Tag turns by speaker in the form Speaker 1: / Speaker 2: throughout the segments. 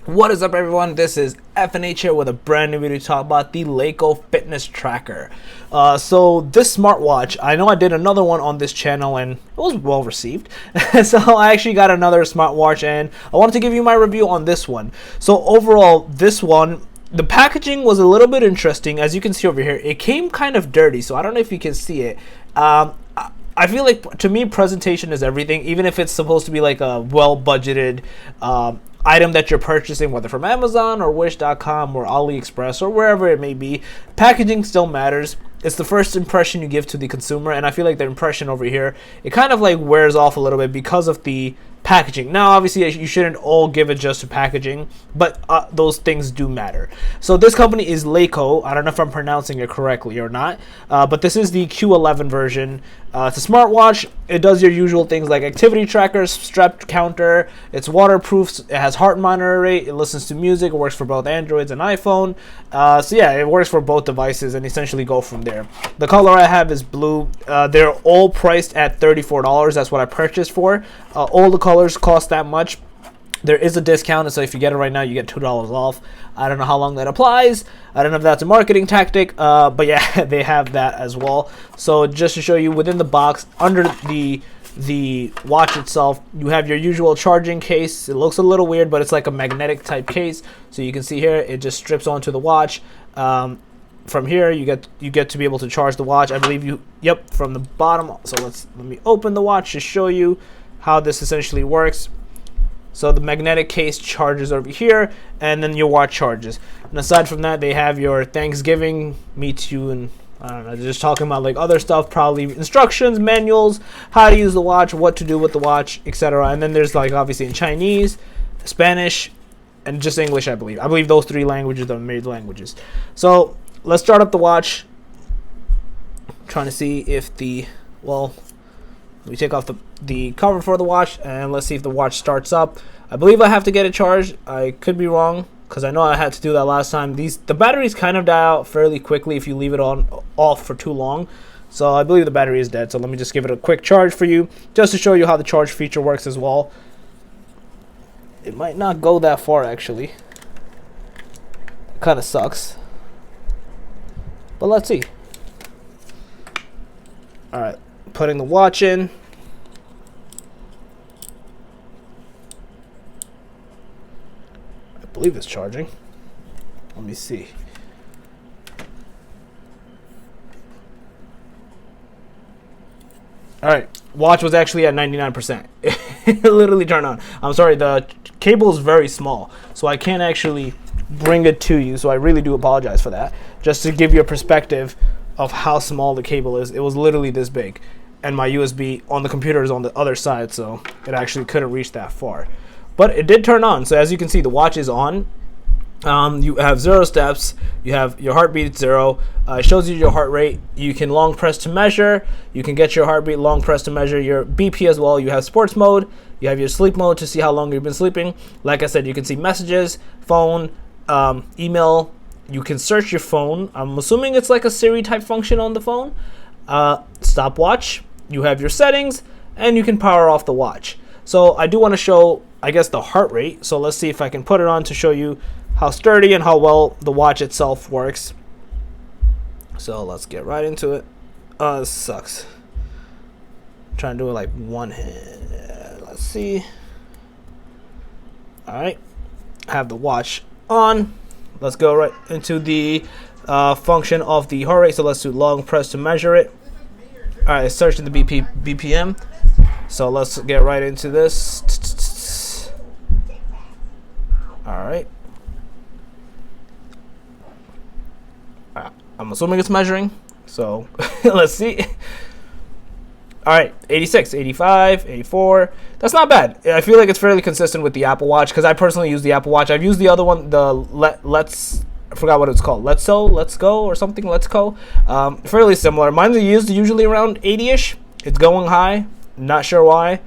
Speaker 1: What is up, everyone? This is FNH here with a brand new video to talk about the Lekoo fitness tracker. So this smartwatch, I know I did another one on this channel and it was well received. So I actually got another smartwatch and I wanted to give you my review on this one. So overall, this one, the packaging was a little bit interesting. As you can see over here, it came kind of dirty, so I don't know if you can see it. I feel like, to me, presentation is everything, even if it's supposed to be like a well-budgeted item that you're purchasing, whether from Amazon or Wish.com or AliExpress or wherever it may be. Packaging still matters. It's the first impression you give to the consumer, and I feel like the impression over here, it kind of like wears off a little bit because of the packaging. Now, obviously, you shouldn't all give it just to packaging, but those things do matter. So this company is Lekoo. I don't know if I'm pronouncing it correctly or not, but this is the Q11 version. It's a smartwatch. It does your usual things like activity trackers, strap counter. It's waterproof. It has heart monitor rate. It listens to music. It works for both Androids and iPhone. So yeah, it works for both devices and essentially go from there. The color I have is blue. They're all priced at $34. That's what I purchased for. All the colors cost that much. There is a discount, and so if you get it right now, you get $2 off. I don't know how long that applies. I don't know if that's a marketing tactic, but yeah, they have that as well. So just to show you, within the box, under the watch itself, you have your usual charging case. It looks a little weird, but it's like a magnetic type case. So you can see here, it just strips onto the watch. From here, you get to be able to charge the watch. I believe from the bottom. So let me open the watch to show you how this essentially works. So the magnetic case charges over here, and then your watch charges. And aside from that, they have your Thanksgiving, Me Too, and I don't know, just talking about like other stuff, probably instructions, manuals, how to use the watch, what to do with the watch, etc. And then there's like obviously in Chinese, Spanish, and just English, I believe. I believe those three languages are made languages. So let's start up the watch. I'm trying to see if we take off the cover for the watch, and let's see if the watch starts up. I believe I have to get it charged. I could be wrong, because I know I had to do that last time. The batteries kind of die out fairly quickly if you leave it off for too long. So I believe the battery is dead. So let me just give it a quick charge for you, just to show you how the charge feature works as well. It might not go that far, actually. It kind of sucks. But let's see. Alright, putting the watch in. I believe it's charging. Let me see. Alright, watch was actually at 99%. It literally turned on. I'm sorry, the cable is very small, so I can't actually bring it to you, so I really do apologize for that. Just to give you a perspective of how small the cable is, it was literally this big. And my USB on the computer is on the other side, so it actually couldn't reach that far. But it did turn on, so as you can see, the watch is on. You have 0 steps, you have your heartbeat 0, it shows you your heart rate. You can long press to measure, you can get your heartbeat, long press to measure your BP as well. You have sports mode, you have your sleep mode to see how long you've been sleeping. Like I said, you can see messages, phone, email. You can search your phone. I'm assuming it's like a Siri type function on the phone. Stopwatch, you have your settings, and you can power off the watch. So I do want to show, I guess, the heart rate. So let's see if I can put it on to show you how sturdy and how well the watch itself works. So let's get right into it. This sucks. I'm trying to do it like one hand. Let's see. Alright. I have the watch on. Let's go right into the function of the heart rate. So let's do long press to measure it. Alright, it's searching the BPM. So let's get right into this. Alright. I'm assuming it's measuring. So let's see. Alright, 86, 85, 84. That's not bad. I feel like it's fairly consistent with the Apple Watch, because I personally use the Apple Watch. I've used the other one, I forgot what it's called. Let's Go or something. Let's Go. Fairly similar. Mine's used usually around 80-ish. It's going high. Not sure why.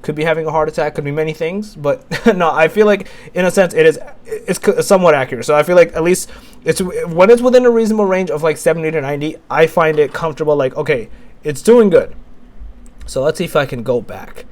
Speaker 1: Could be having a heart attack. Could be many things. But no, I feel like in a sense it's somewhat accurate. So I feel like at least when it's within a reasonable range of like 70 to 90, I find it comfortable. Like, okay, it's doing good. So let's see if I can go back.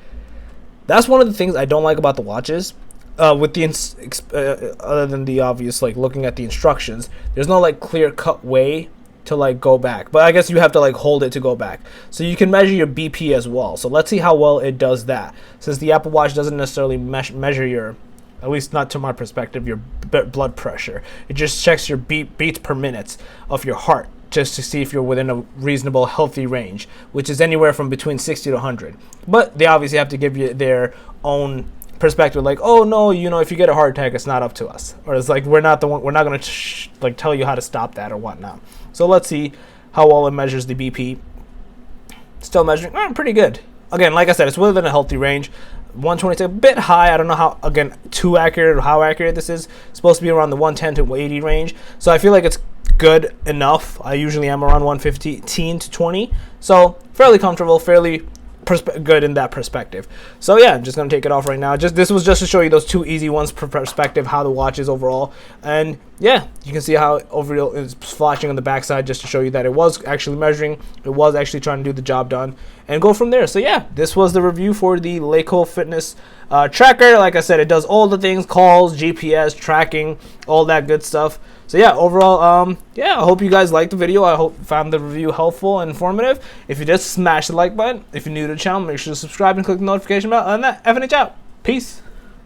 Speaker 1: That's one of the things I don't like about the watches. with the other than the obvious, like looking at the instructions, there's no like clear cut way to like go back, but I guess you have to like hold it to go back. So you can measure your BP as well. So let's see how well it does that, since the Apple Watch doesn't necessarily measure your, at least not to my perspective, your blood pressure. It just checks your beats per minute of your heart, just to see if you're within a reasonable healthy range, which is anywhere from between 60 to 100. But they obviously have to give you their own perspective, like, oh no, you know, if you get a heart attack, it's not up to us, or it's like we're not going to like tell you how to stop that or whatnot. So let's see how well it measures the BP. Still measuring pretty good. Again, like I said, it's within a healthy range. 126, a bit high. I don't know how, again, too accurate or how accurate this is. It's supposed to be around the 110 to 80 range. So I feel like it's good enough. I usually am around 115 to 20. So fairly comfortable, fairly good in that perspective. So yeah, I'm just gonna take it off right now. This was just to show you those two easy ones per perspective, how the watch is overall. And yeah, you can see how overall it's flashing on the backside, just to show you that it was actually measuring, it was actually trying to do the job done, and go from there. So yeah, this was the review for the Lekoo fitness tracker. Like I said, it does all the things: calls, GPS, tracking, all that good stuff. So yeah, overall, yeah, I hope you guys liked the video. I hope you found the review helpful and informative. If you did, smash the like button. If you're new to the channel, make sure to subscribe and click the notification bell. Other than that, FNH out. Peace.